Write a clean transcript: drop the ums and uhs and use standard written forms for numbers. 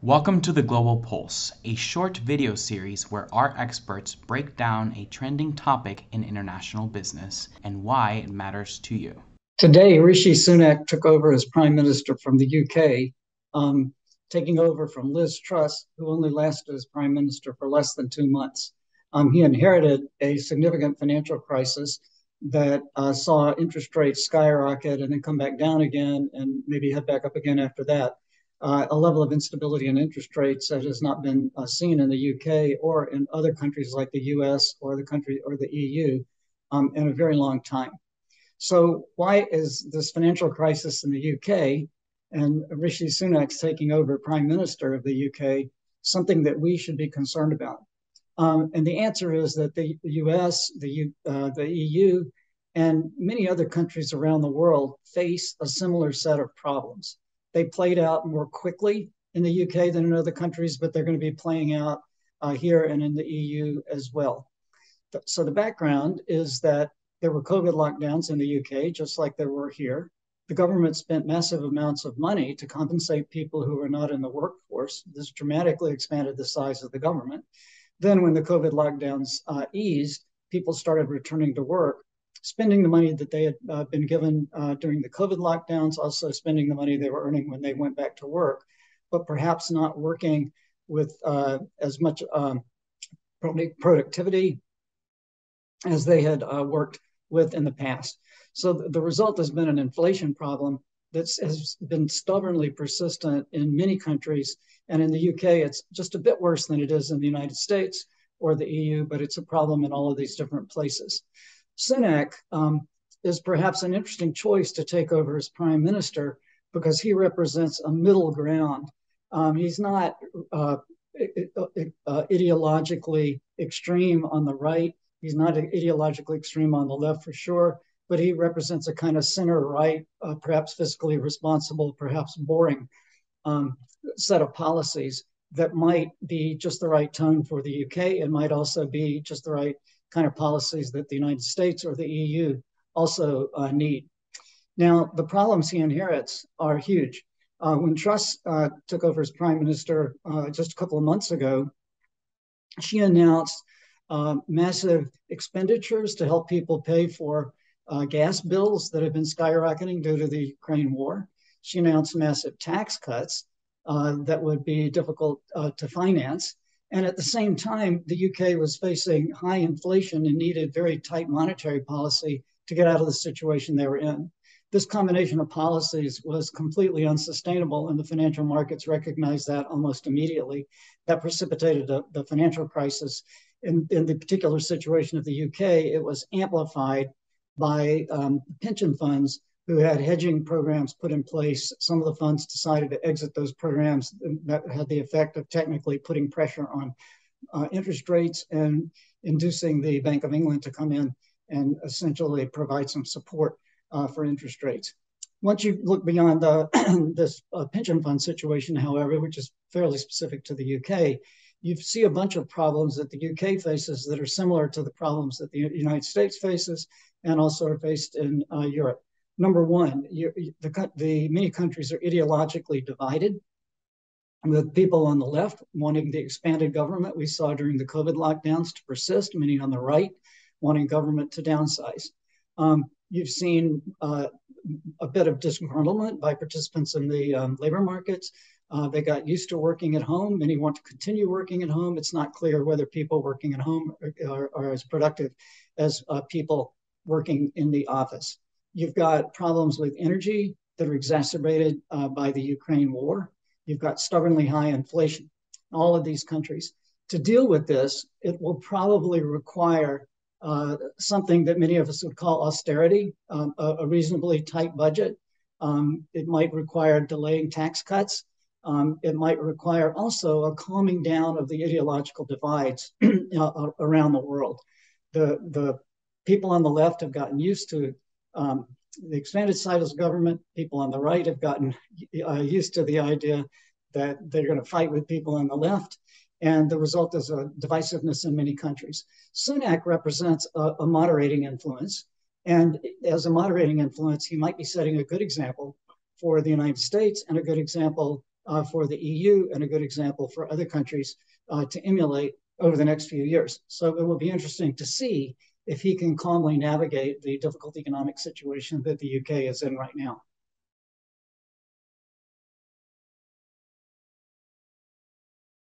Welcome to the Global Pulse, a short video series where our experts break down a trending topic in international business and why it matters to you. Today, Rishi Sunak took over as Prime Minister from the UK, taking over from Liz Truss, who only lasted as Prime Minister for less than 2 months. He inherited a significant financial crisis that saw interest rates skyrocket and then come back down again and maybe head back up again after that. A level of instability in interest rates that has not been seen in the UK or in other countries like the US or the EU in a very long time. So why is this financial crisis in the UK and Rishi Sunak's taking over Prime Minister of the UK something that we should be concerned about? And the answer is that the US, the EU, and many other countries around the world face a similar set of problems. They played out more quickly in the UK than in other countries, but they're going to be playing out here and in the EU as well. So the background is that there were COVID lockdowns in the UK, just like there were here. The government spent massive amounts of money to compensate people who were not in the workforce. This dramatically expanded the size of the government. Then when the COVID lockdowns eased, people started returning to work, spending the money that they had been given during the COVID lockdowns, also spending the money they were earning when they went back to work, but perhaps not working with as much productivity as they had worked with in the past. So the result has been an inflation problem that has been stubbornly persistent in many countries. And in the UK, it's just a bit worse than it is in the United States or the EU, but it's a problem in all of these different places. Sunak is perhaps an interesting choice to take over as prime minister because he represents a middle ground. He's not ideologically extreme on the right. He's not ideologically extreme on the left for sure, but he represents a kind of center right, perhaps fiscally responsible, perhaps boring set of policies that might be just the right tone for the UK and might also be just the right kind of policies that the United States or the EU also need. Now, the problems he inherits are huge. When Truss took over as prime minister just a couple of months ago, she announced massive expenditures to help people pay for gas bills that have been skyrocketing due to the Ukraine war. She announced massive tax cuts that would be difficult to finance. And at the same time, the UK was facing high inflation and needed very tight monetary policy to get out of the situation they were in. This combination of policies was completely unsustainable, and the financial markets recognized that almost immediately. That precipitated the financial crisis. In the particular situation of the UK, it was amplified by pension funds who had hedging programs put in place. Some of the funds decided to exit those programs. That had the effect of technically putting pressure on interest rates and inducing the Bank of England to come in and essentially provide some support for interest rates. Once you look beyond this pension fund situation, however, which is fairly specific to the UK, you see a bunch of problems that the UK faces that are similar to the problems that the United States faces and also are faced in Europe. Number one, the many countries are ideologically divided. With people on the left wanting the expanded government we saw during the COVID lockdowns to persist, many on the right wanting government to downsize. You've seen a bit of disgruntlement by participants in the labor markets. They got used to working at home. Many want to continue working at home. It's not clear whether people working at home are as productive as people working in the office. You've got problems with energy that are exacerbated by the Ukraine war. You've got stubbornly high inflation in all of these countries. To deal with this, it will probably require something that many of us would call austerity, a reasonably tight budget. It might require delaying tax cuts. It might require also a calming down of the ideological divides around the world. The people on the left have gotten used to the expanded size of government. People on the right have gotten used to the idea that they're going to fight with people on the left. And the result is a divisiveness in many countries. Sunak represents a moderating influence. And as a moderating influence, he might be setting a good example for the United States and a good example for the EU and a good example for other countries to emulate over the next few years. So it will be interesting to see if he can calmly navigate the difficult economic situation that the UK is in right now.